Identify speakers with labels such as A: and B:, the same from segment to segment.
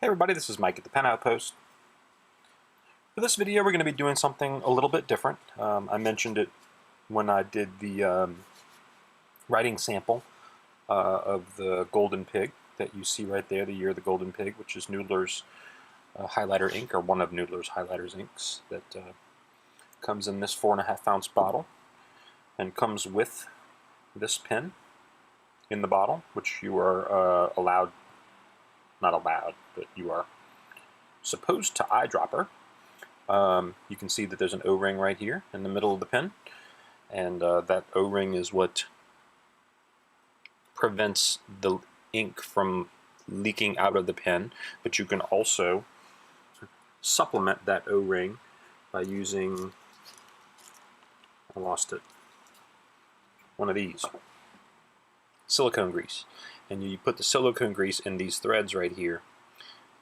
A: Hey everybody, this is Mike at the Pen Outpost. For this video we're going to be doing something a little bit different. I mentioned it when I did the writing sample of the Golden Pig that you see right there, the Year of the Golden Pig, which is Noodler's highlighter ink, or one of Noodler's highlighters inks that comes in this 4.5 ounce bottle and comes with this pen in the bottle, which you are not allowed, but you are supposed to eyedropper. You can see that there's an O-ring right here in the middle of the pen, and that O-ring is what prevents the ink from leaking out of the pen, but you can also supplement that O-ring by using, I lost it, one of these, silicone grease. And you put the silicone grease in these threads right here,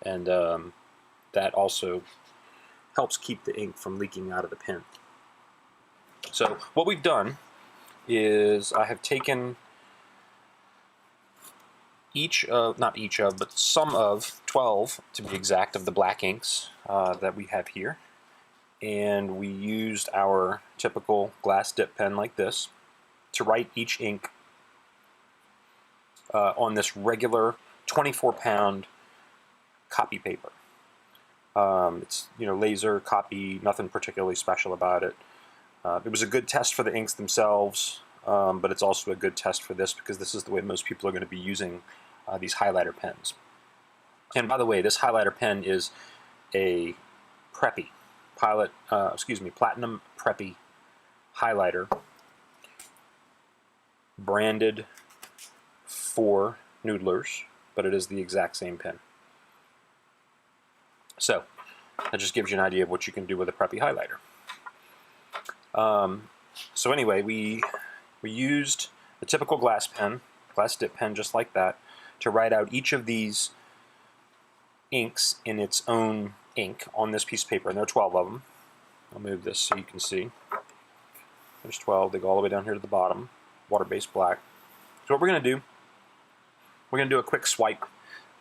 A: and that also helps keep the ink from leaking out of the pen. So what we've done is I have taken some of 12, to be exact, of the black inks that we have here, and we used our typical glass dip pen like this to write each ink on this regular 24-pound copy paper. It's laser copy, nothing particularly special about it. It was a good test for the inks themselves, but it's also a good test for this because this is the way most people are going to be using these highlighter pens. And by the way, this highlighter pen is a Preppy Platinum Preppy highlighter, branded for Noodlers, but it is the exact same pen. So that just gives you an idea of what you can do with a Preppy highlighter. So anyway, we used the typical glass dip pen, just like that, to write out each of these inks in its own ink on this piece of paper, and there are 12 of them. I'll move this so you can see. There's 12. They go all the way down here to the bottom. Water-based black. So what we're going to do, we're going to do a quick swipe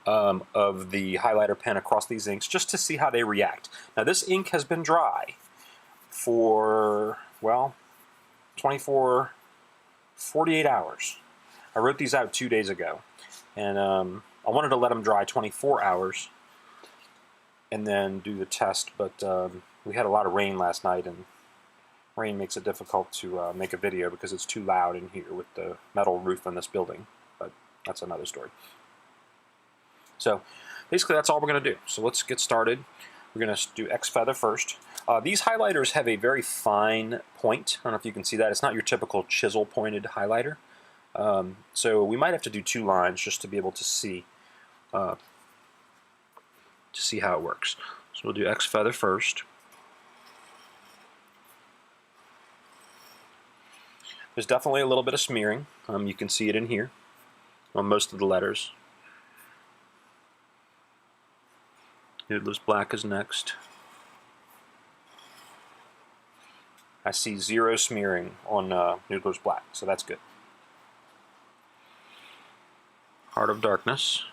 A: of the highlighter pen across these inks just to see how they react. Now this ink has been dry for, well, 48 hours. I wrote these out 2 days ago, and I wanted to let them dry 24 hours and then do the test, but we had a lot of rain last night, and rain makes it difficult to make a video because it's too loud in here with the metal roof on this building, but that's another story. So basically that's all we're going to do. So let's get started. We're going to do X feather first. These highlighters have a very fine point. I don't know if you can see that. It's not your typical chisel pointed highlighter. So we might have to do 2 lines just to be able to see how it works. So we'll do X feather first. There's definitely a little bit of smearing. You can see it in here on most of the letters. Noodlers Black is next. I see 0 smearing on Noodlers Black, so that's good. Heart of Darkness.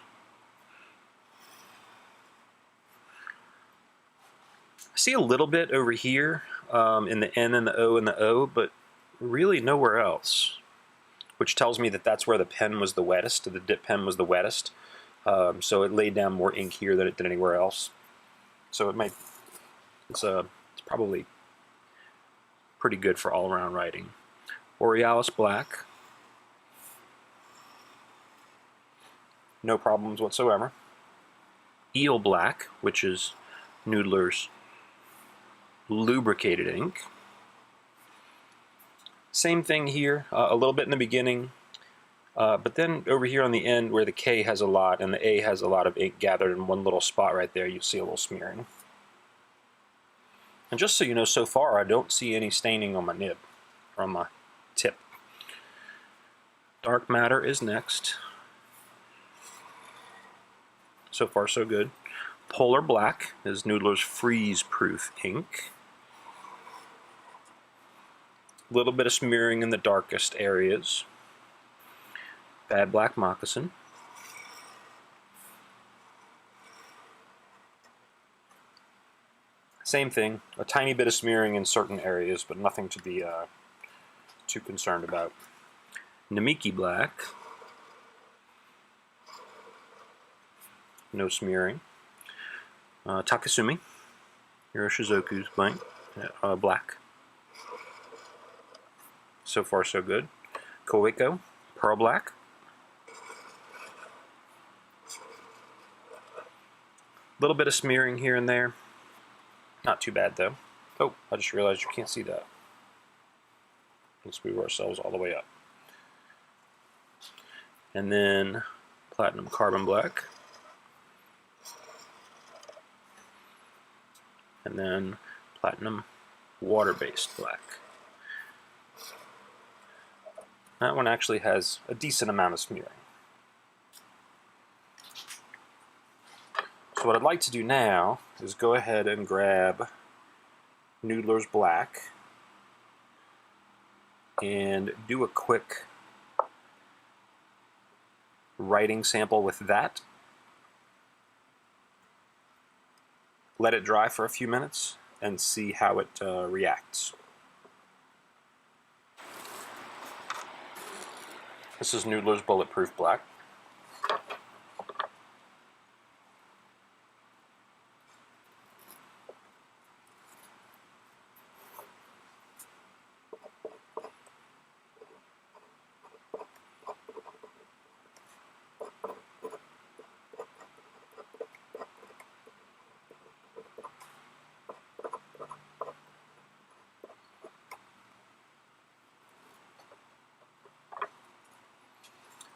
A: I see a little bit over here in the N and the O and the O, but really nowhere else, which tells me that that's where the pen was the wettest, the dip pen was the wettest. So it laid down more ink here than it did anywhere else. So it's probably pretty good for all-around writing. Eal Black, no problems whatsoever. Eal Black, which is Noodler's lubricated ink. Same thing here, a little bit in the beginning, but then over here on the end where the K has a lot and the A has a lot of ink gathered in one little spot right there, you see a little smearing. And just so you know, so far I don't see any staining on my nib, or on my tip. Dark Matter is next. So far so good. Polar Black is Noodler's freeze-proof ink. A little bit of smearing in the darkest areas. Bad Black Moccasin. Same thing, a tiny bit of smearing in certain areas, but nothing to be too concerned about. Bernanke Black, no smearing. Takasumi, Hiroshizoku's black. So far so good. Koeko, Pearl Black. A little bit of smearing here and there. Not too bad though. Oh, I just realized you can't see that. Let's move ourselves all the way up. And then Platinum Carbon Black. And then Platinum Water-Based Black. That one actually has a decent amount of smearing. So what I'd like to do now is go ahead and grab Noodlers Black and do a quick writing sample with that. Let it dry for a few minutes and see how it reacts. This is Noodler's Bulletproof Black.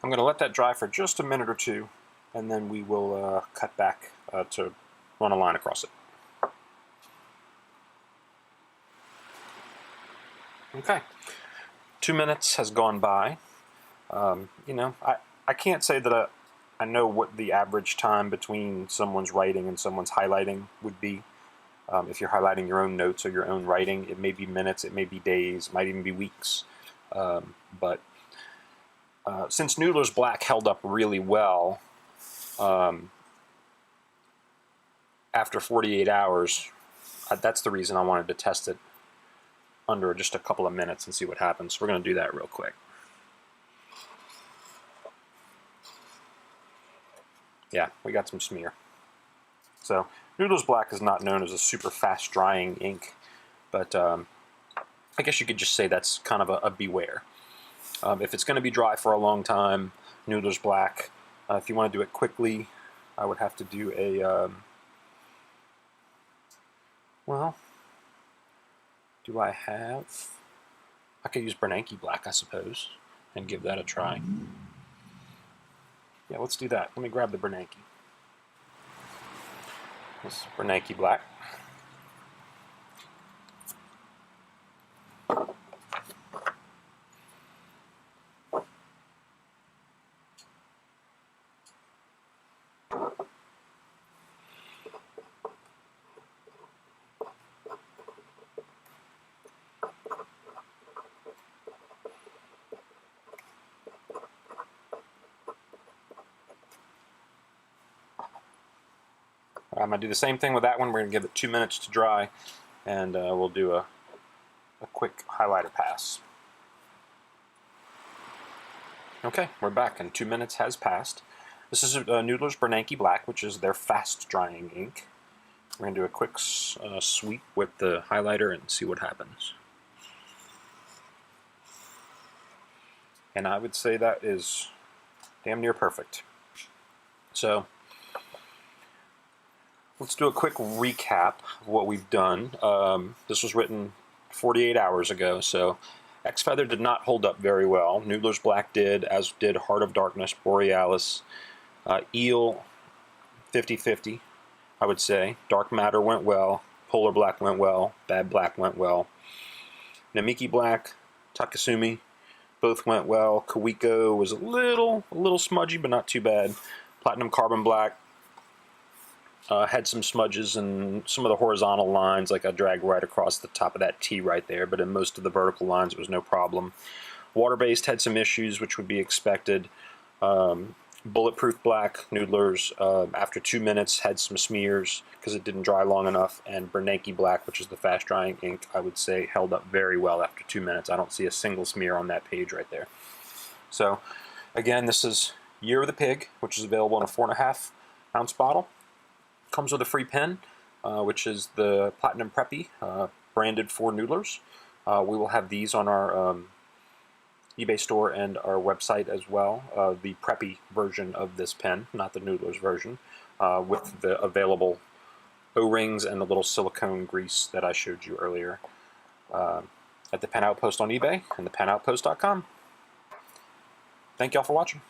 A: I'm going to let that dry for just a minute or two, and then we will cut back to run a line across it. Okay, 2 minutes has gone by. You know, I can't say that I know what the average time between someone's writing and someone's highlighting would be. If you're highlighting your own notes or your own writing, it may be minutes, it may be days, it might even be weeks. But since Noodlers Black held up really well after 48 hours, that's the reason I wanted to test it under just a couple of minutes and see what happens. We're going to do that real quick. Yeah, we got some smear. So Noodlers Black is not known as a super fast drying ink, but I guess you could just say that's kind of a beware. If it's going to be dry for a long time, Noodlers Black. If you want to do it quickly, I would have to do a, well, do I have, I could use Bernanke Black, I suppose, and give that a try. Yeah, let's do that. Let me grab the Bernanke. This is Bernanke Black. I'm going to do the same thing with that one. We're going to give it 2 minutes to dry, and we'll do a quick highlighter pass. Okay, we're back, and 2 minutes has passed. This is Noodler's Bernanke Black, which is their fast drying ink. We're going to do a quick sweep with the highlighter and see what happens. And I would say that is damn near perfect. So let's do a quick recap of what we've done. This was written 48 hours ago, so X-Feather did not hold up very well. Noodler's Black did, as did Heart of Darkness, Borealis. Eal 50-50, I would say. Dark Matter went well. Polar Black went well. Bad Black went well. Bernanke Black, Takasumi, both went well. Koeko was a little smudgy, but not too bad. Platinum Carbon Black had some smudges in some of the horizontal lines, like I dragged right across the top of that T right there, but in most of the vertical lines it was no problem. Water-based had some issues, which would be expected. Bulletproof Black Noodlers, after 2 minutes, had some smears because it didn't dry long enough, and Bernanke Black, which is the fast drying ink, I would say held up very well after 2 minutes. I don't see a single smear on that page right there. So again, this is Year of the Pig, which is available in a 4.5 ounce bottle. Comes with a free pen, which is the Platinum Preppy, branded for Noodlers. We will have these on our eBay store and our website as well, the Preppy version of this pen, not the Noodlers version, with the available O-rings and the little silicone grease that I showed you earlier, at the Pen Outpost on eBay and the.pen.outpost.com. Thank y'all for watching.